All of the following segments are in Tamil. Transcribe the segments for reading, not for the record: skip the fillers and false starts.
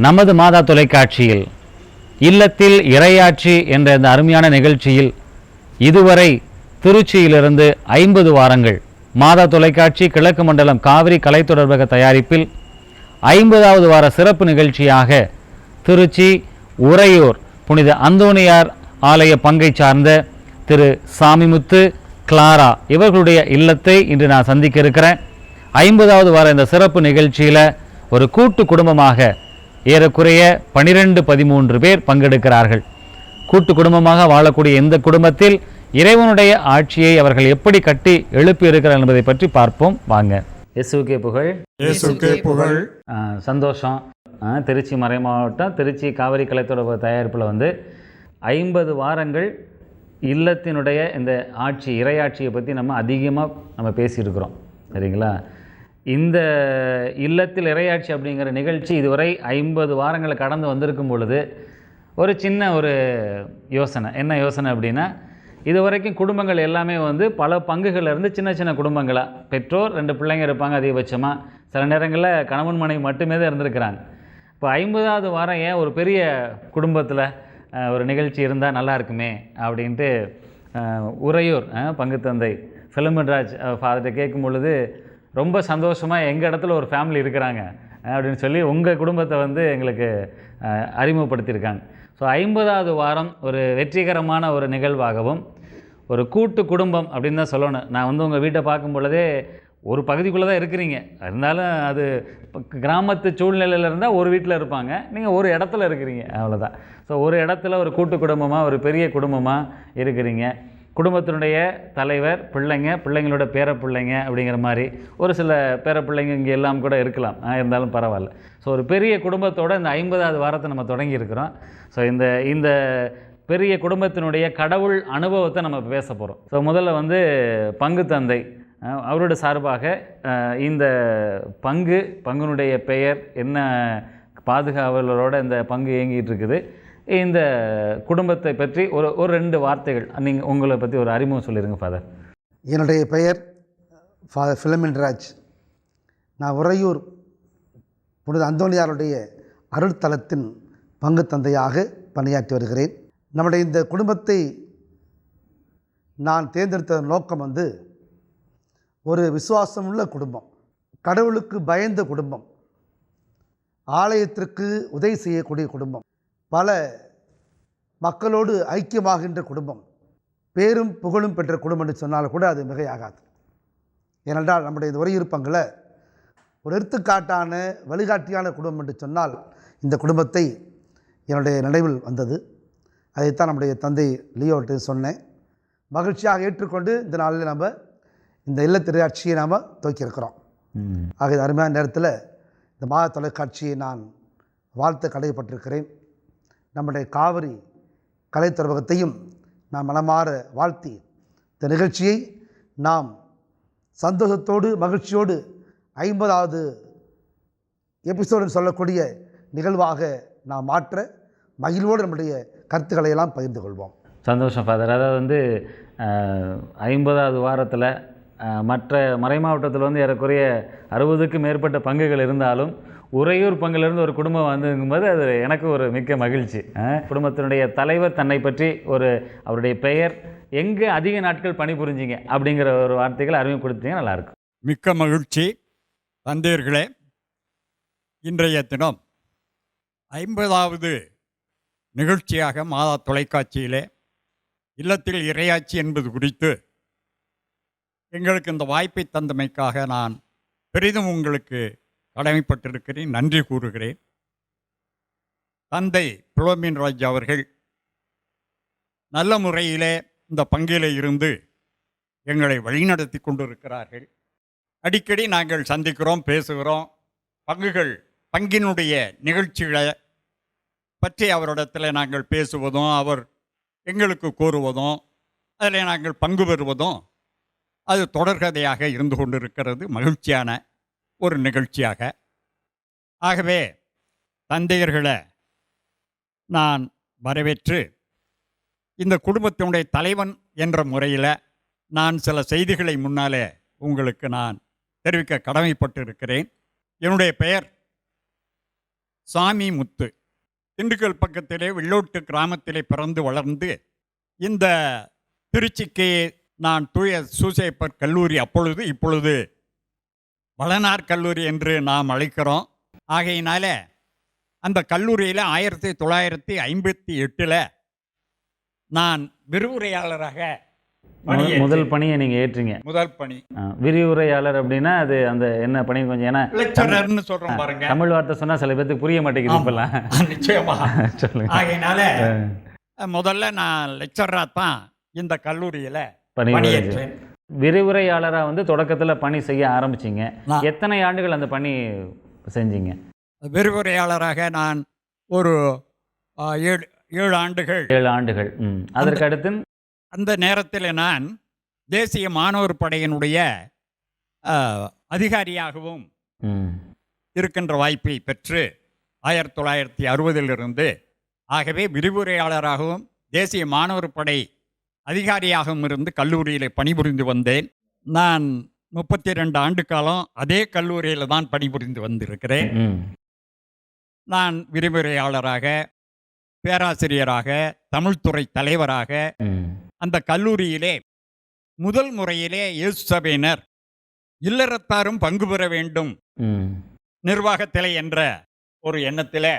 நமது மாதா தொலைக்காட்சியில் இல்லத்தில் இறையாட்சி என்ற இந்த அருமையான நிகழ்ச்சியில் இதுவரை திருச்சியிலிருந்து 50 வாரங்கள் மாதா தொலைக்காட்சி கிழக்கு மண்டலம் காவிரி கலை தொடர்பக தயாரிப்பில் 50வது வார சிறப்பு நிகழ்ச்சியாக திருச்சி உறையூர் புனித அந்தோணியார் ஆலய பங்கை சார்ந்த திரு சாமிமுத்து கிளாரா இவர்களுடைய இல்லத்தை இன்று நான் சந்திக்க இருக்கிறேன். 50வது வார இந்த சிறப்பு நிகழ்ச்சியில் ஒரு கூட்டு குடும்பமாக ஏறக்குறைய 12-13 பேர் பங்கெடுக்கிறார்கள். கூட்டு குடும்பமாக வாழக்கூடிய இந்த குடும்பத்தில் இறைவனுடைய ஆட்சியை அவர்கள் எப்படி கட்டி எழுப்பி இருக்கிறார்கள் என்பதை பற்றி பார்ப்போம். வாங்க. இயேசுவுக்கே புகழ். இயேசுவுக்கே புகழ். சந்தோஷம். திருச்சி மறை மாவட்டம் திருச்சி காவிரி கலைத்தொடர்பு தயாரிப்பில் 50 வாரங்கள் இல்லத்தினுடைய இந்த ஆட்சி இறையாட்சியை பற்றி நம்ம அதிகமாக பேசியிருக்கிறோம். சரிங்களா? இந்த இல்லத்தில் இறையாட்சி அப்படிங்கிற நிகழ்ச்சி இதுவரை 50 வாரங்களை கடந்து வந்திருக்கும் பொழுது ஒரு சின்ன யோசனை. என்ன யோசனை அப்படின்னா, இதுவரைக்கும் குடும்பங்கள் எல்லாமே பல பங்குகளிலிருந்து சின்ன சின்ன குடும்பங்களாக, பெற்றோர் 2 பிள்ளைங்க இருப்பாங்க அதிகபட்சமாக, சில நேரங்களில் கணவன் மனைவி மட்டுமே தான் இருந்திருக்கிறாங்க. இப்போ 50வது வாரம் ஏன் ஒரு பெரிய குடும்பத்தில் ஒரு நிகழ்ச்சி இருந்தால் நல்லா இருக்குமே அப்படின்ட்டு உறையூர் பங்கு தந்தை ஃபிலமன்ராஜ் ஃபாதர்கிட்ட கேட்கும் பொழுது ரொம்ப சந்தோஷமாக எங்கள் இடத்துல ஒரு ஃபேமிலி இருக்கிறாங்க அப்படின்னு சொல்லி உங்கள் குடும்பத்தை எங்களுக்கு அறிமுகப்படுத்தியிருக்காங்க. ஸோ 50வது வாரம் ஒரு வெற்றிகரமான ஒரு நிகழ்வாகவும் ஒரு கூட்டு குடும்பம் அப்படின்னு தான் சொல்லணும். நான் உங்கள் வீட்டை பார்க்கும் பொழுதே ஒரு பகுதிக்குள்ளே தான் இருக்கிறீங்க, இருந்தாலும் அது கிராமத்து சூழ்நிலையில் இருந்தால் ஒரு வீட்டில் இருப்பாங்க, நீங்கள் ஒரு இடத்துல இருக்கிறீங்க, அவ்வளோதான். ஸோ ஒரு இடத்துல ஒரு கூட்டு குடும்பமாக ஒரு பெரிய குடும்பமாக இருக்கிறீங்க. குடும்பத்தினுடைய தலைவர், பிள்ளைங்களோட பேரப்பிள்ளைங்க அப்படிங்கிற மாதிரி ஒரு சில பேரப்பிள்ளைங்க இங்கே எல்லாம் கூட இருக்கலாம், இருந்தாலும் பரவாயில்ல. ஸோ ஒரு பெரிய குடும்பத்தோடு இந்த 50வது வாரத்தை நம்ம தொடங்கியிருக்கிறோம். ஸோ இந்த பெரிய குடும்பத்தினுடைய கடவுள் அனுபவத்தை நம்ம பேச போகிறோம். ஸோ முதல்ல பங்கு தந்தை அவரோட சார்பாக இந்த பங்குனுடைய பெயர் என்ன, பாதுகாவலரோட இந்த பங்கு இயங்கிட்டு இருக்குது, இந்த குடும்பத்தை பற்றி ஒரு 2 வார்த்தைகள் நீங்கள் உங்களை பற்றி ஒரு அறிமுகம் சொல்லிடுங்க ஃபாதர். என்னுடைய பெயர் ஃபாதர் ஃபிலமன்ராஜ். நான் உறையூர் புனித அந்தோணியாருடைய அருள்தலத்தின் பங்கு தந்தையாக பணியாற்றி வருகிறேன். நம்முடைய இந்த குடும்பத்தை நான் தேர்ந்தெடுத்த நோக்கம் ஒரு விசுவாசமுள்ள குடும்பம், கடவுளுக்கு பயந்த குடும்பம், ஆலயத்திற்கு உதவி செய்யக்கூடிய குடும்பம், பல மக்களோடு ஐக்கியமாகின்ற குடும்பம், பேரும் புகழும் பெற்ற குடும்பம் என்று சொன்னால் கூட அது மிகையாகாது. ஏனென்றால் நம்முடைய இந்த உறையூர் பங்கில் ஒரு எடுத்துக்காட்டான வழிகாட்டியான குடும்பம் என்று சொன்னால் இந்த குடும்பத்தை என்னுடைய நினைவில் வந்தது. அதைத்தான் நம்முடைய தந்தை லியோட்டு சொன்னேன். மகிழ்ச்சியாக ஏற்றுக்கொண்டு இந்த நாளில் நம்ம இந்த இல்லத்திரையாட்சியை நாம் துவக்கியிருக்கிறோம். ஆக இது அருமையான நேரத்தில் இந்த மாத தொலைக்காட்சியை நான் வாழ்த்து கடமைப்பட்டிருக்கிறேன். நம்முடைய காவிரி கலை தொடர்பகத்தையும் நாம் மனமாற வாழ்த்தி இந்த நிகழ்ச்சியை நாம் சந்தோஷத்தோடு மகிழ்ச்சியோடு 50வது எபிசோடு சொல்லக்கூடிய நிகழ்வாக நாம் மாற்ற மகிழ்வோடு நம்முடைய கருத்துக்களை எல்லாம் பகிர்ந்து கொள்வோம். சந்தோஷம் ஃபாதர். அதாவது 50வது வாரத்தில் மற்ற மறை மாவட்டத்தில் ஏறக்குறைய 60க்கும் மேற்பட்ட பங்குகள் இருந்தாலும் உறையூர் பங்கிலிருந்து ஒரு குடும்பம் வந்துங்கும்போது அது எனக்கு ஒரு மிக்க மகிழ்ச்சி. குடும்பத்தினுடைய தலைவர் தன்னை பற்றி அவருடைய பெயர், எங்கே அதிக நாட்கள் பணிபுரிஞ்சிங்க அப்படிங்கிற ஒரு வார்த்தைகள் அறிமுகப்படுத்திங்க, நல்லாயிருக்கும். மிக்க மகிழ்ச்சி தந்தையர்களே. இன்றைய தினம் 50வது நிகழ்ச்சியாக மாதா தொலைக்காட்சியிலே இல்லத்தில் இறையாட்சி என்பது குறித்து எங்களுக்கு இந்த வாய்ப்பை தந்தமைக்காக நான் பெரிதும் உங்களுக்கு கடமைப்பட்டிருக்கிறேன், நன்றி கூறுகிறேன். தந்தை ஃபிலமன்ராஜ் அவர்கள் நல்ல முறையிலே இந்த பங்கிலே இருந்து எங்களை வழிநடத்தி கொண்டிருக்கிறார்கள். அடிக்கடி நாங்கள் சந்திக்கிறோம், பேசுகிறோம். பங்கினுடைய நிகழ்ச்சிகளை பற்றி அவரிடத்தில் நாங்கள் பேசுவதும் அவர் எங்களுக்கு கூறுவதும் அதில் நாங்கள் பங்கு பெறுவதும் அது தொடர்கதையாக இருந்து கொண்டிருக்கிறது, மகிழ்ச்சியான ஒரு நிகழ்ச்சியாக. ஆகவே தந்தையர்களை நான் வரவேற்று இந்த குடும்பத்தினுடைய தலைவன் என்ற முறையில் நான் சில செய்திகளை முன்னாலே உங்களுக்கு நான் தெரிவிக்க கடமைப்பட்டு இருக்கிறேன். என்னுடைய பெயர் சாமி முத்து. திண்டுக்கல் பக்கத்திலே வெள்ளோட்டு கிராமத்திலே பிறந்து வளர்ந்து இந்த திருச்சிக்கு நான் தூய சூசையப்பர் கல்லூரி, இப்பொழுது வளனார் கல்லூரி என்று நாம் அழைக்கிறோம். ஆகையினால அந்த கல்லூரியில் 1958 நான் விரிவுரையாளராக முதல் பணியை நீங்கள் ஏற்றீங்க. முதல் பணி விரிவுரையாளர் அப்படின்னா அது அந்த என்ன பணி கொஞ்சம், ஏன்னா லெக்சரர்னு சொல்றோம் பாருங்க. தமிழ் வார்த்தை சொன்னால் சில பேருக்கு புரிய மாட்டேங்குது இப்பெல்லாம். நிச்சயமா. சொல்லுங்க. ஆகையினால முதல்ல நான் லெக்சராக தான் இந்த கல்லூரியில் பணி பணியேற்றேன். விரிவுரையாளராக வந்து தொடக்கத்தில் பணி செய்ய ஆரம்பிச்சிங்க. நான் எத்தனை ஆண்டுகள் அந்த பணி செஞ்சீங்க? விரிவுரையாளராக நான் ஒரு 7 ஆண்டுகள். 7 ஆண்டுகள். அதற்கு அடுத்து அந்த நேரத்தில் நான் தேசிய மாணவர் படையினுடைய அதிகாரியாகவும் இருக்கின்ற வாய்ப்பை பெற்று 1960 ஆகவே விரிவுரையாளராகவும் தேசிய மாணவர் படை அதிகாரியாகவும் இருந்து கல்லூரியில் பணிபுரிந்து வந்தேன். நான் 32 ஆண்டு காலம் அதே கல்லூரியில் தான் பணிபுரிந்து வந்திருக்கிறேன். நான் விரிவுரையாளராக, பேராசிரியராக, தமிழ்துறை தலைவராக அந்த கல்லூரியிலே முதல் முறையிலே இயேசு சபையினர் இல்லறத்தாரும் பங்கு பெற வேண்டும் நிர்வாகத்திலே என்ற ஒரு எண்ணத்திலே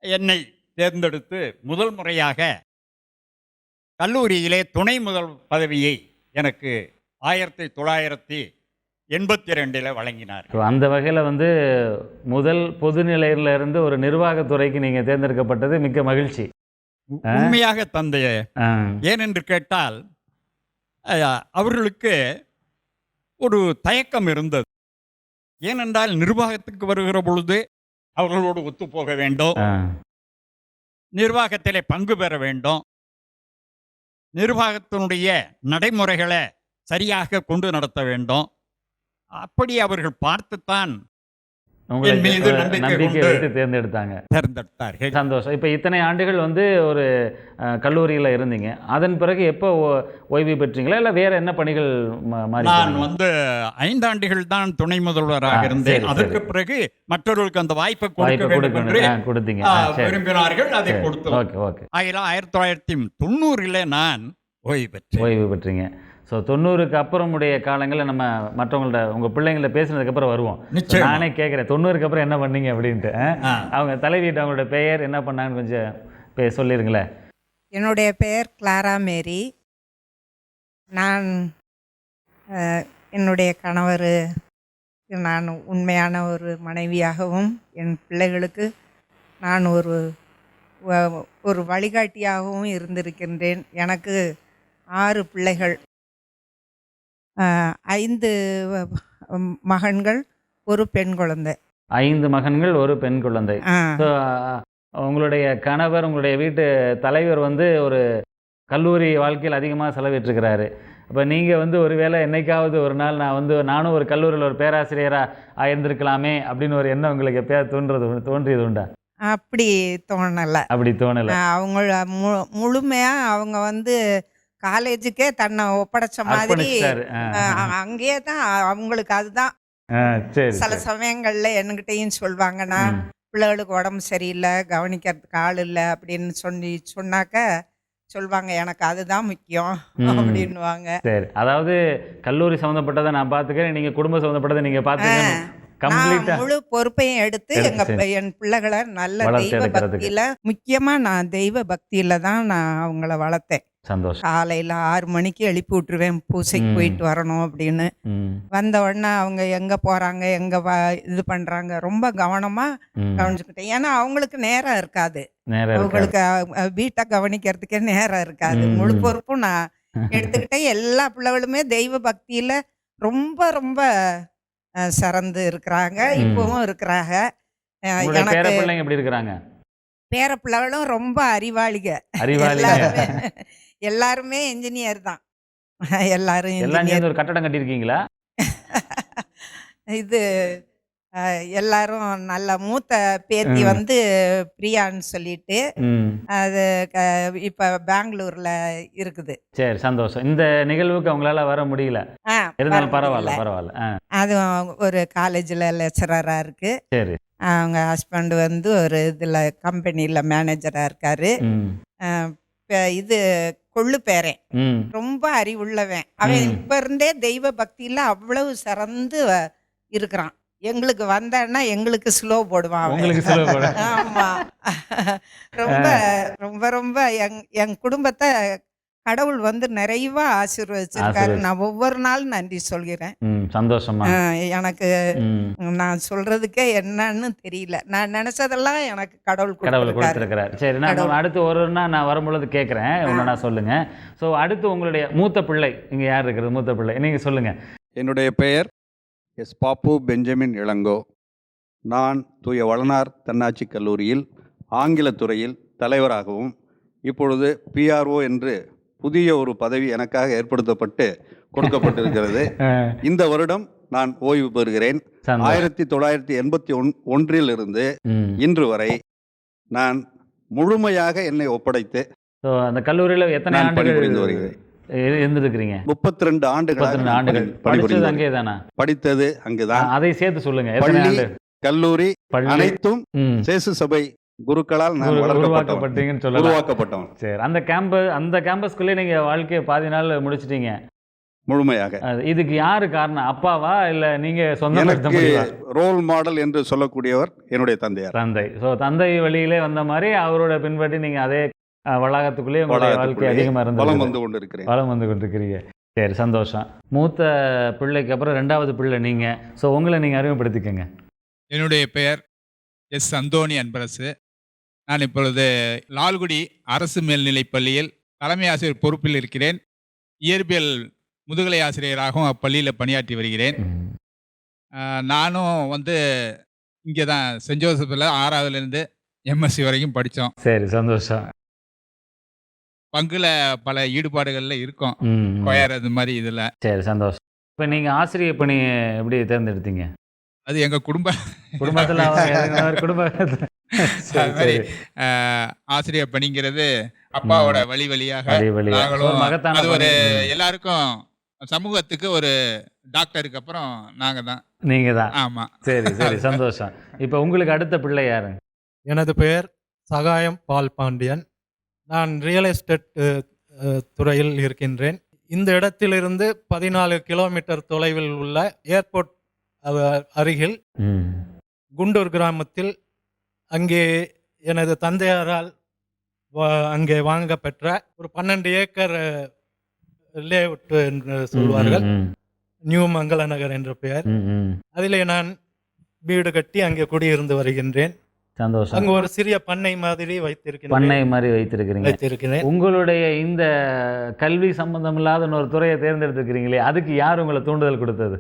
என்னை தேர்ந்தெடுத்து முதல் முறையாக கல்லூரியிலே துணை முதல் பதவியை எனக்கு 1982 வழங்கினார். அந்த வகையில் வந்து முதல் பொதுநிலையில இருந்து ஒரு நிர்வாகத்துறைக்கு நீங்கள் தேர்ந்தெடுக்கப்பட்டது மிக்க மகிழ்ச்சி. உண்மையாக தந்தையே. ஏனென்று கேட்டால் அவர்களுக்கு ஒரு தயக்கம் இருந்தது. ஏனென்றால் நிர்வாகத்துக்கு வருகிற பொழுது அவர்களோடு ஒத்துப்போக வேண்டும், நிர்வாகத்திலே பங்கு பெற வேண்டும், நிர்வாகத்தினுடைய நடைமுறைகளை சரியாக கொண்டு நடத்த வேண்டும். அப்படி அவர்கள் பார்த்துத்தான் என் மீது நம்பிக்கை வைத்து தேர்ந்தெடுத்தார்கள். சந்தோஷம். இப்போ இத்தனை ஆண்டுகள் வந்து ஒரு கல்லூரியில் இருந்தீங்க. அதன் பிறகு எப்போ ஓய்வு பெற்றீங்களா, இல்லை வேற என்ன பணிகள் மாறி? நான் வந்து 5 ஆண்டுகள் தான் துணை முதல்வராக இருந்தேன். அதற்கு பிறகு மற்றவர்களுக்கு அந்த வாய்ப்பை கொடுத்தீங்க, விரும்பினார்கள், அதை கொடுத்தோம். Okay okay. 1990 நான் ஓய்வு பெற்றீங்க. ஸோ 90க்கு அப்புறம் உடைய காலங்களில் நம்ம மற்றவங்கள்ட்ட உங்கள் பிள்ளைங்கள்ட்ட பேசினதுக்கப்புறம் வருவோம். நானே கேட்குறேன் 90க்கு அப்புறம் என்ன பண்ணீங்க அப்படின்ட்டு. அவங்க தலைவிட்டு அவங்களோட பெயர் என்ன பண்ணாங்கன்னு கொஞ்சம் சொல்லிடுங்களேன். என்னுடைய பெயர் கிளாரா மேரி. நான் என்னுடைய கணவர், நான் உண்மையான ஒரு மனைவியாகவும் என் பிள்ளைகளுக்கு நான் ஒரு வழிகாட்டியாகவும் இருந்திருக்கின்றேன். எனக்கு 6 பிள்ளைகள், 5 மகன்கள், ஒரு பெண் குழந்தை. 5 மகன்கள், ஒரு பெண் குழந்தை. ஸோ உங்களுடைய கணவர், உங்களுடைய வீட்டு தலைவர் வந்து ஒரு கல்லூரி வாழ்க்கையில் அதிகமாக செலவிட்டிருக்கிறாரு. அப்போ நீங்கள் வந்து ஒருவேளை என்னைக்காவது ஒரு நாள் நானும் ஒரு கல்லூரியில் ஒரு பேராசிரியராக இருந்திருக்கலாமே அப்படின்னு ஒரு எண்ணம் உங்களுக்கு எப்போயாவது தோன்றியது உண்டா? அப்படி தோணலை. அவங்க முழுமையாக அவங்க வந்து காலேஜுக்கே தன்னை ஒப்படைச்ச மாதிரி அங்கேயே தான் அவங்களுக்கு அதுதான். சில சமயங்கள்ல என்கிட்டையும் சொல்லுவாங்கன்னா, பிள்ளைகளுக்கு உடம்பு சரியில்லை, கவனிக்கிறதுக்கு ஆள் இல்லை அப்படின்னு சொன்னாக்க சொல்லுவாங்க, எனக்கு அதுதான் முக்கியம் அப்படின்னுவாங்க. சரி, அதாவது கல்லூரி சம்மந்தப்பட்டதை நான் பார்த்துக்கிறேன், நீங்கள் குடும்ப சம்மந்தப்பட்டதை நீங்கள் பார்த்துக்க முழு பொறுப்பையும் எடுத்து என் பிள்ளைகளை நல்ல தெய்வ பக்தியில, முக்கியமா நான் தெய்வ பக்தியில தான் நான் அவங்கள வளர்த்தேன். சந்தோஷம். காலையில் 6 மணிக்கு எழுப்பி விட்டுருவேன், பூசைக்கு போயிட்டு வரணும் அப்படின்னு. வந்த உடனே அவங்க எங்கே போகிறாங்க, எங்கே இது பண்ணுறாங்க ரொம்ப கவனமாக கவனிச்சுக்கிட்டேன். ஏன்னா அவங்களுக்கு நேரம் இருக்காது, அவங்களுக்கு வீட்டை கவனிக்கிறதுக்கே நேரம் இருக்காது. முழு பொறுப்பும் நான் எடுத்துக்கிட்டேன். எல்லா பிள்ளைகளுமே தெய்வ பக்தியில் ரொம்ப ரொம்ப சிறந்து இருக்கிறாங்க, இப்பவும் இருக்கிறாங்க. எனக்கு எப்படி இருக்கிறாங்க? பேர பிள்ளைகளும் ரொம்ப அறிவாளிக. எல்லாருமே என்ஜினியர் தான். எல்லாரும் ஒரு கட்டடம் கட்டியிருக்கீங்களா? இது எல்லாரும் நல்ல மூத்த பேத்தி வந்து பிரியான்னு சொல்லிட்டு ம் அது இப்போ பெங்களூர்ல இருக்குது. சரி, சந்தோஷம். இந்த நிகழ்வுக்கு அவங்களால வர முடியல. வர இருந்தாலும் பரவாயில்ல, முடியல. பரவாயில்ல. அதுவும் ஒரு காலேஜில் லெக்சரராக இருக்கு. சரி. அவங்க ஹஸ்பண்ட் வந்து ஒரு இதில் கம்பெனியில் மேனேஜராக இருக்காரு. ம் இது கொள்ளு பேரன் ம் ரொம்ப அறிவுள்ளவன். அவன் இப்ப இருந்தே தெய்வ பக்தியில அவ்வளவு சிறந்து இருக்கிறான். எங்களுக்கு வந்தான்னா எங்களுக்கு ஸ்லோ போடுவான் அவன். உங்களுக்கு சில ஆமா. ரொம்ப ரொம்ப ரொம்ப என் குடும்பத்தை கடவுள் வந்து நிறைவா ஆசீர்வதிச்சிருக்காரு. நான் ஒவ்வொரு நாளும் நன்றி சொல்கிறேன். சந்தோஷமா. எனக்கு நான் சொல்றதுக்கே என்னன்னு தெரியல. நான் நினைச்சதெல்லாம் எனக்கு கடவுள் கடவுள் கொடுத்திருக்காரு. கொடுத்துருக்கிறார். சரி, நான் அடுத்து ஒருனா நான் வரும்பொழுது கேட்குறேன், ஒன்றா சொல்லுங்க. ஸோ அடுத்து உங்களுடைய மூத்த பிள்ளை இங்கே யார் இருக்கிறது? மூத்த பிள்ளை நீங்கள் சொல்லுங்க. என்னுடைய பெயர் எஸ். பாப்பு பெஞ்சமின் இளங்கோ. நான் தூய வளனார் தன்னாட்சி கல்லூரியில் ஆங்கிலத் துறையில் தலைவராகவும் இப்பொழுது PRO என்று புதிய ஒரு பதவி எனக்காக ஏற்படுத்தப்பட்டு கொடுக்கப்பட்டிருக்கிறது. இந்த வருடம் நான் ஓய்வு பெறுகிறேன். 1981 இருந்து இன்று வரை நான் முழுமையாக என்னை ஒப்படைத்து ஸோ அந்த கல்லூரியில் எத்தனை நான் ஆண்டுகள் பணிபுரிந்து வருகிறேன். இருந்திருக்கிறீங்க? 32 ஆண்டுகள் படிச்சது அங்கே தானா? படித்தது அங்குதான். அதை சேர்த்து சொல்லுங்க. எத்தனை பள்ளி, ஆண்டு? கல்லூரி பள்ளி அனைத்தும் சேசு சபை குருக்களால் நான் உருவாக்கப்பட்டீங்கன்னு சொல்லலாம். உருவாக்கப்பட்டவன். சரி, அந்த கேம்பஸ்குள்ளே நீங்க வாழ்க்கையை பாதி நாள் முடிச்சிட்டீங்க முழுமையாக. இதுக்கு யாரு காரணம்? அப்பாவா இல்ல நீங்க சொந்த எனக்கு ரோல் மாடல் என்று சொல்லக்கூடியவர் என்னுடைய தந்தையார். தந்தை. ஸோ தந்தை வழியிலே வந்த மாதிரி அவரோட பின்பற்றி நீங்க அதே வளாகத்துக்குள்ளேயே உங்களுடைய வாழ்க்கை அதிகமாக இருந்தது. வளம் வந்து கொண்டிருக்கிறேன். வளம் வந்து கொண்டிருக்கிறீங்க. சரி, சந்தோஷம். மூத்த பிள்ளைக்கு அப்புறம் 2வது பிள்ளை நீங்க. ஸோ உங்களை நீங்க அறிமுகப்படுத்திக்கங்க. என்னுடைய பெயர் எஸ். அந்தோணி அன்பரசு. நான் இப்பொழுது லால்குடி அரசு மேல்நிலைப் பள்ளியில் தலைமை ஆசிரியர் பொறுப்பில் இருக்கிறேன். இயற்பியல் முதுகலை ஆசிரியராகவும் அப்பள்ளியில் பணியாற்றி வருகிறேன். நானும் வந்து இங்கே தான் சென்ட் ஜோசப்பில் 6வதுலேருந்து MSc வரைக்கும் படித்தோம். சரி, சந்தோஷம். பங்குல பல ஈடுபாடுகளில் இருக்கோம், கொயர் அது மாதிரி இதில். சரி, சந்தோஷம். இப்போ நீங்கள் ஆசிரியர் பணி எப்படி தேர்ந்தெடுத்தீங்க? அது எங்கள் குடும்பத்தில் அது மாதிரி ஆசிரியர் பணிங்கிறது அப்பாவோட வழியாக நாங்களும் அது ஒரு எல்லாருக்கும் சமூகத்துக்கு ஒரு டாக்டருக்கு அப்புறம் நாங்கள் தான். நீங்கள் தான். ஆமாம். சரி, சரி, சந்தோஷம். இப்போ உங்களுக்கு அடுத்த பிள்ளை யாரு? எனது பெயர் சகாயம் பால் பாண்டியன். நான் ரியல் எஸ்டேட் துறையில் இருக்கின்றேன். இந்த இடத்திலிருந்து 14 கிலோமீட்டர் தொலைவில் உள்ள ஏர்போர்ட் அருகில் குண்டூர் கிராமத்தில் அங்கே எனது தந்தையாரால் அங்கே வாங்கப்பெற்ற ஒரு 12 ஏக்கர் லேஅவுட் என்று சொல்வார்கள், நியூ மங்கள நகர் என்ற பெயர். அதிலே நான் வீடு கட்டி அங்கே குடியிருந்து வருகின்றேன். சந்தோஷம். அங்க ஒரு சிறிய பண்ணை மாதிரி வைத்திருக்கிறேன். பண்ணை மாதிரி வைத்திருக்கிறீங்க. உங்களுடைய இந்த கல்வி சம்பந்தம் இல்லாத ஒரு துறையை தேர்ந்தெடுத்துக்கிறீங்களே, அதுக்கு யார் உங்களை தூண்டுதல் கொடுத்தது?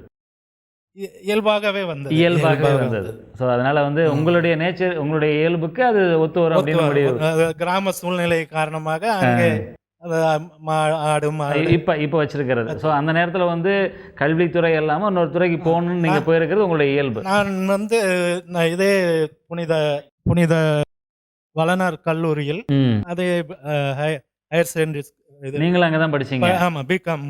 இயல்பாகவே வந்தது. ஸோ அதனால வந்து உங்களுடைய நேச்சர், உங்களுடைய இயல்புக்கு அது ஒத்து வரும் அப்படின்னு முடிவு. கிராம சூழ்நிலை காரணமாக அங்கே இப்போ வச்சிருக்கிறது. ஸோ அந்த நேரத்தில் வந்து கல்வித்துறை இல்லாமல் இன்னொரு துறைக்கு போகணும்னு நீங்கள் போயிருக்கிறது உங்களுடைய இயல்பு. நான் வந்து இதே புனித வளனார் கல்லூரியில் அதே ஹையர் செகண்டரி நீங்களும் அங்கே தான் படிச்சீங்க? ஆமாம், பிகாம்.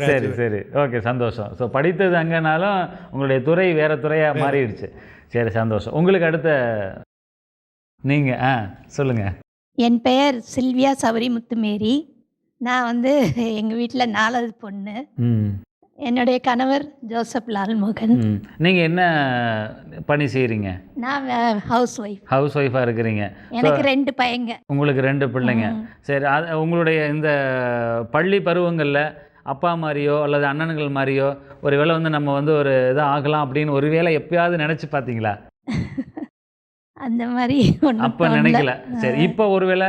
சரி, சரி, ஓகே, சந்தோஷம். ஸோ படித்தது அங்கேனாலும் உங்களுடைய துறை வேறு துறையாக மாறிடுச்சு. சரி, சந்தோஷம். உங்களுக்கு அடுத்த நீங்கள் சொல்லுங்கள். என் பெயர் சில்வியா சௌரி முத்துமேரி. நான் வந்து எங்கள் வீட்டில் 4வது பொண்ணு. என்னுடைய கணவர் ஜோசப் லால்மோகன். நீங்கள் என்ன பணி செய்கிறீங்க? நான் ஹவுஸ் ஒய்ஃபாக இருக்கிறீங்க. எனக்கு 2 பையங்க. உங்களுக்கு 2 பிள்ளைங்க. சரி, உங்களுடைய இந்த பள்ளி பருவங்களில் அப்பா மாதிரியோ அல்லது அண்ணன்கள் மாதிரியோ ஒரு வேளை வந்து நம்ம வந்து ஒரு இதாக ஆகலாம் அப்படின்னு ஒரு வேளை எப்பயாவது நினச்சி பார்த்தீங்களா? அந்த மாதிரி அப்போ நினைக்கல. சரி, இப்போ ஒருவேளை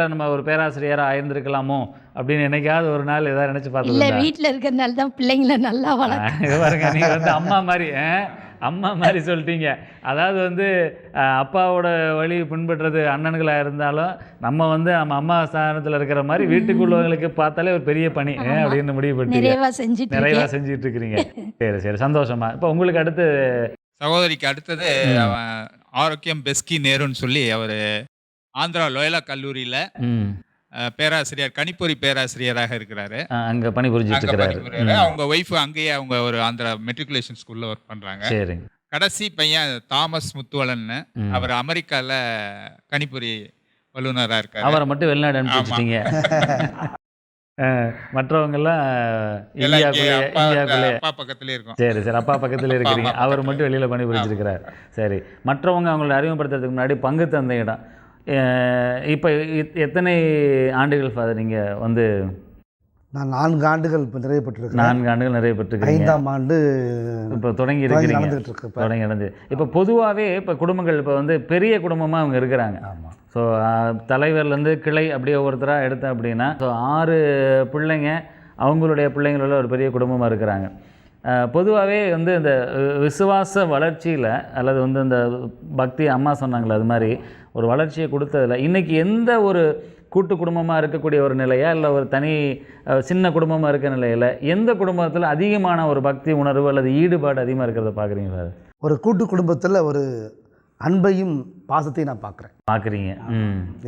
நம்ம ஒரு பேராசிரியராக ஆயிருந்திருக்கலாமோ அப்படின்னு என்னைக்காவது ஒரு நாள் ஏதாவது நினச்சி பார்த்தீங்களா? வீட்டில் இருக்கிறதுனால தான் பிள்ளைங்களை நல்லா வளர்க்க பாருங்க, நீங்கள் வந்து அம்மா மாதிரி அம்மா மாதிரி சொல்லிட்டீங்க. அதாவது வந்து அப்பாவோட வழி பின்பற்றுறது அண்ணன்களாக இருந்தாலும் நம்ம வந்து நம்ம அம்மா ஸ்தானத்தில் இருக்கிற மாதிரி வீட்டுக்குள்ளவங்களுக்கு பார்த்தாலே ஒரு பெரிய பணி அப்படின்னு முடிவு பண்ணிட்டீங்க. நிறைவாக செஞ்சுட்டு இருக்கிறீங்க. சரி சரி, சந்தோஷமா. இப்போ உங்களுக்கு அடுத்து சகோதரிக்கு அடுத்தது அவன் ஆரோக்கியம் பெஸ்கி நேருன்னு சொல்லி அவர் ஆந்திரா லோயலா கல்லூரியில் பேராசிரியர், கணிப்பொறி பேராசிரியராக இருக்கிறாரு. அங்கே பணிபுரிஞ்சிட்டு இருக்கிறாரு. அவங்க ஒய்ஃப் அங்கேயே அவங்க ஒரு ஆந்திரா மெட்ரிகுலேஷன் ஸ்கூல்ல ஒர்க் பண்றாங்க. சரி. கடைசி பையன் தாமஸ் முத்துவலன், அவர் அமெரிக்கால கணிப்பொறி வல்லுநராக இருக்காரு. அவரை மட்டும் வெளிநாடு அனுப்பிச்சிட்டீங்க. மற்றவங்கெல்லாம் இந்தியாவுக்குள்ளே அப்பா பக்கத்துல இருக்கும். சரி சரி, அப்பா பக்கத்தில் இருக்கிறீங்க. அவர் மட்டும் வெளியில் பணிபுரிஞ்சிருக்கிறார். சரி, மற்றவங்க அவங்கள அறிமுகப்படுத்துறதுக்கு முன்னாடி பங்கு தந்தை இடம் இப்போ எத்தனை ஆண்டுகள் ஃபாதர் நீங்கள் வந்து? நான் 4 ஆண்டுகள் இப்போ நிறைவு பெற்றிருக்கேன். 4 ஆண்டுகள் நிறைவு பெற்றிருக்கீங்க. 5ஆம் ஆண்டு இப்போ தொடங்கி இருக்கிறீங்க. தொடங்கி நடந்து இப்போ பொதுவாகவே இப்போ குடும்பங்கள் இப்போ வந்து பெரிய குடும்பமாக அவங்க இருக்கிறாங்க. ஆமாம். ஸோ தலைவர்லேருந்து கிளை அப்படியே ஒவ்வொருத்தராக எடுத்தேன் அப்படின்னா ஸோ 6 பிள்ளைங்க அவங்களுடைய பிள்ளைங்களோட ஒரு பெரிய குடும்பமாக இருக்கிறாங்க. பொதுவாகவே வந்து இந்த விசுவாச வளர்ச்சியில் அல்லது வந்து இந்த பக்தி அம்மா சொன்னாங்களே அது மாதிரி ஒரு வளர்ச்சியை கொடுத்ததில் இன்றைக்கி எந்த ஒரு கூட்டு குடும்பமாக இருக்கக்கூடிய ஒரு நிலையா இல்லை ஒரு தனி சின்ன குடும்பமாக இருக்கிற நிலையில் எந்த குடும்பத்தில் அதிகமான ஒரு பக்தி உணர்வு அல்லது ஈடுபாடு அதிகமாக இருக்கிறத பார்க்குறீங்க சார்? ஒரு கூட்டு குடும்பத்தில் ஒரு அன்பையும் பாசத்தையும் நான் பார்க்குறீங்க.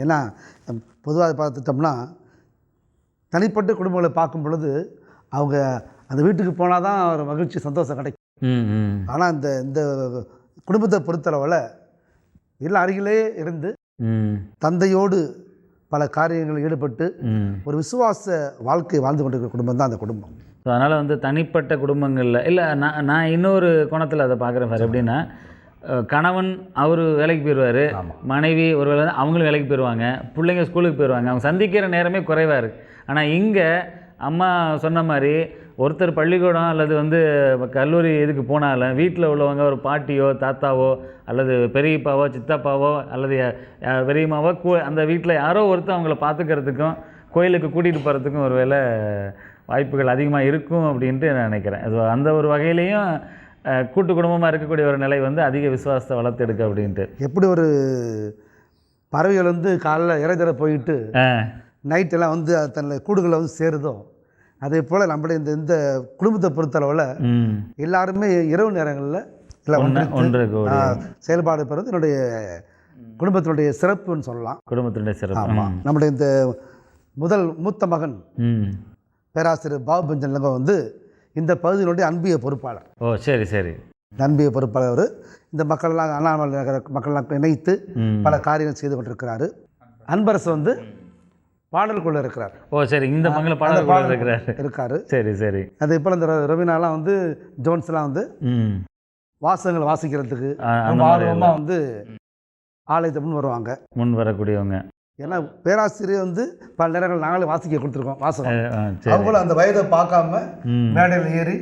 ஏன்னா பொதுவாக பார்த்துட்டோம்னா தனிப்பட்ட குடும்பங்களை பார்க்கும் பொழுது அவங்க அந்த வீட்டுக்கு போனால் தான் ஒரு மகிழ்ச்சி சந்தோஷம் கிடைக்கும். ஆனால் இந்த குடும்பத்தை பொறுத்தளவில் எல்லாம் அருகிலே இருந்து தந்தையோடு பல காரியங்களில் ஈடுபட்டு ஒரு விசுவாச வாழ்க்கை வாழ்ந்து கொண்டிருக்கிற குடும்பம் தான் அந்த குடும்பம். ஸோ அதனால் வந்து தனிப்பட்ட குடும்பங்களில் இல்லை நான் இன்னொரு கோணத்தில் அதை பார்க்குறேன் சார். எப்படின்னா கணவன் அவர் வேலைக்கு போயிடுவார், மனைவி ஒரு வேலை அவங்களும் வேலைக்கு போயிடுவாங்க, பிள்ளைங்க ஸ்கூலுக்கு போயிடுவாங்க, அவங்க சந்திக்கிற நேரமே குறைவாக இருக்குது. ஆனால் இங்கே அம்மா சொன்ன மாதிரி ஒருத்தர் பள்ளிக்கூடம் அல்லது வந்து கல்லூரி இதுக்கு போனாலும் வீட்டில் உள்ளவங்க ஒரு பாட்டியோ தாத்தாவோ அல்லது பெரியப்பாவோ சித்தப்பாவோ அல்லது பெரியம்மாவோ அந்த வீட்டில் யாரோ ஒருத்தர் அவங்கள பார்த்துக்கிறதுக்கும் கோயிலுக்கு கூட்டிகிட்டு போகிறதுக்கும் ஒரு வேளை வாய்ப்புகள் அதிகமாக இருக்கும் அப்படின்ட்டு நான் நினைக்கிறேன். ஸோ அந்த ஒரு வகையிலையும் கூட்டு குடும்பமாக இருக்கக்கூடிய ஒரு நிலை வந்து அதிக விசுவாசத்தை வளர்த்தெடுக்க அப்படின்ட்டு. எப்படி ஒரு பறவைகள் வந்து காலையில் இறைதர போயிட்டு நைட்டெல்லாம் வந்து தன்னுடைய கூடுகளை வந்து சேருதோ அதே போல் நம்மளுடைய இந்த குடும்பத்தை பொறுத்தளவில் எல்லாருமே இரவு நேரங்களில் எல்லாம் செயல்பாடு பெறுவது என்னுடைய குடும்பத்தினுடைய சிறப்புன்னு சொல்லலாம். குடும்பத்தினுடைய சிறப்பு. ஆமாம். நம்முடைய இந்த மூத்த மகன் பேராசிரியர் பாபு பெஞ்சன் இளங்கோ வந்து இந்த பகுதியினுடைய அன்பிய பொறுப்பாளர். ஓ சரி சரி. அன்பிய பொறுப்பாளர் இந்த மக்கள்லாம் அண்ணாமலை நகர மக்கள்லாம் இணைத்து பல காரியங்கள் செய்து கொண்டிருக்கிறாரு. அன்பரசு வந்து பாடல் குழு இருக்கிறார். ஓ சரி, இந்த மங்கள பாடல் இருக்காரு. சரி சரி. அதே போல் இந்த ரவீனாலாம் வந்து ஜோன்ஸ்லாம் வந்து வாசகங்கள் வாசிக்கிறதுக்கு ஆர்வமாக வந்து ஆலயத்தை முன் வரக்கூடியவங்க. ஏன்னா பேராசிரியர் வந்து பல நேரங்கள் நாங்களே வாசிக்க கொடுத்துருக்கோம் வாசகம். அவங்களும் அந்த வயதை பார்க்காம மேடையில் ஏறி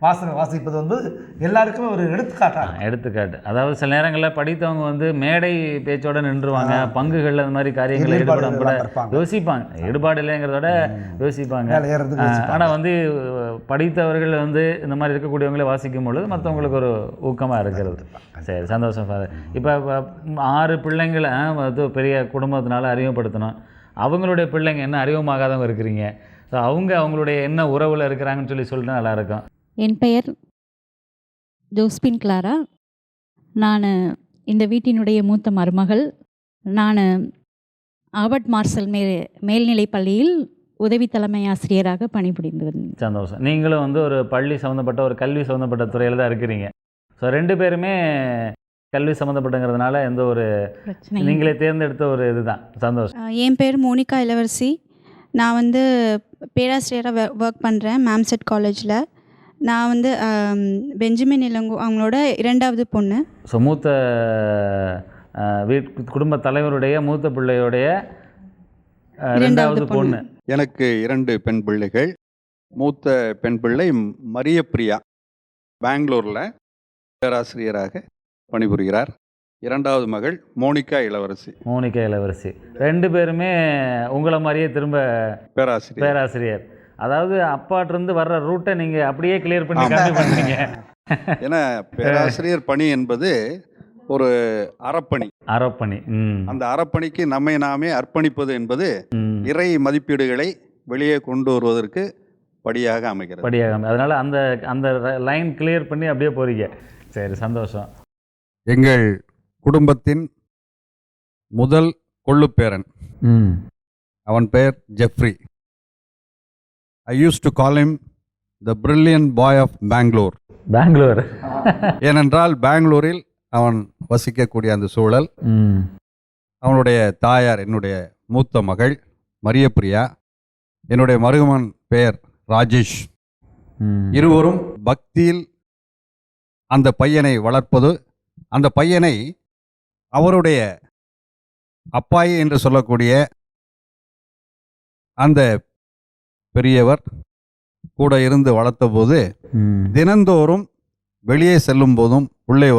வாசகம் வாசிப்பது வந்து எல்லாருக்குமே ஒரு எடுத்துக்காட்டு. அதாவது சில நேரங்களில் படித்தவங்க வந்து மேடை பேச்சோட நின்றுவாங்க, பங்குகள் அந்த மாதிரி காரியங்கள் ஈடுபடாம கூட யோசிப்பாங்க, ஈடுபாடு இல்லைங்கிறதோட யோசிப்பாங்க. ஆனால் வந்து படித்தவர்கள் வந்து இந்த மாதிரி இருக்கக்கூடியவங்களே வாசிக்கும் பொழுது மற்றவங்களுக்கு ஒரு ஊக்கமாக இருக்கிறது. சரி, சந்தோஷம் ஃபாதர். இப்போ 6 பிள்ளைங்களை பெரிய குடும்பத்தினால அறிமுகப்படுத்தணும். அவங்களுடைய பிள்ளைங்க என்ன அறிமுகமாகாதவங்க இருக்கிறீங்க, ஸோ அவங்களுடைய என்ன உறவில் இருக்கிறாங்கன்னு சொல்லிட்டு நல்லாயிருக்கும். என் பெயர் ஜோஸ்பின் கிளாரா. நான் இந்த வீட்டினுடைய மூத்த மருமகள். நான் ஆபர்ட் மார்சல் மேல்நிலைப் பள்ளியில் உதவி தலைமை ஆசிரியராக பணிபுரிந்து வந்தேன். சந்தோஷம். நீங்களும் வந்து ஒரு பள்ளி சம்மந்தப்பட்ட ஒரு கல்வி சம்மந்தப்பட்ட துறையில் தான் இருக்கிறீங்க. ஸோ 2 பேருமே கல்வி சம்மந்தப்பட்டங்கிறதுனால எந்த ஒரு நீங்களே தேர்ந்தெடுத்த ஒரு இதுதான். சந்தோஷம். என் பேர் மோனிகா இளவரசி. நான் வந்து பேராசிரியராக ஒர்க் பண்ணுறேன் மேம்செட் காலேஜில். நான் வந்து பெஞ்சமின் இளங்கோ அவங்களோட 2வது பொண்ணு. ஸோ மூத்த குடும்ப தலைவருடைய மூத்த பிள்ளையுடைய 2வது பொண்ணு. எனக்கு 2 பெண் பிள்ளைகள். மூத்த பெண் பிள்ளை மரியப்பிரியா, பெங்களூரில் பேராசிரியராக பணிபுரிகிறார். 2வது மகள் மோனிகா இளவரசி. 2 பேருமே உங்களை மாதிரியே திரும்ப பேராசிரியர். அதாவது அப்பாட்டிருந்து வர்ற ரூட்டை நீங்கள் அப்படியே கிளியர் பண்ணி பண்ணுறீங்க. ஏன்னா பேராசிரியர் பணி என்பது ஒரு அறப்பணி. அறப்பணி. அந்த அறப்பணிக்கு நம்மை நாமே அர்ப்பணிப்பது என்பது இறை மதிப்பீடுகளை வெளியே கொண்டு வருவதற்கு படியாக அமைகிறது. அதனால அந்த அந்த லைன் கிளியர் பண்ணி அப்படியே போறீங்க. சரி, சந்தோஷம். எங்கள் குடும்பத்தின் முதல் கொள்ளுப்பேரன், அவன் பெயர் Jeffrey. I used to call him the brilliant boy of Bangalore. ஏனென்றால் பெங்களூரில் அவன் வசிக்கக்கூடிய அந்த சூழல். அவனுடைய தாயார் என்னுடைய மூத்த மகள் மரியப்பிரியா, என்னுடைய மருமகன் பெயர் ராஜேஷ். இருவரும் பக்தியில் அந்த பையனை வளர்ப்பது, அந்த பையனை அவருடைய அப்பாயி என்று சொல்லக்கூடிய அந்த பெரியவர் கூட இருந்து வளர்த்த போது தினந்தோறும் வெளியே செல்லும் போதும் உள்ளே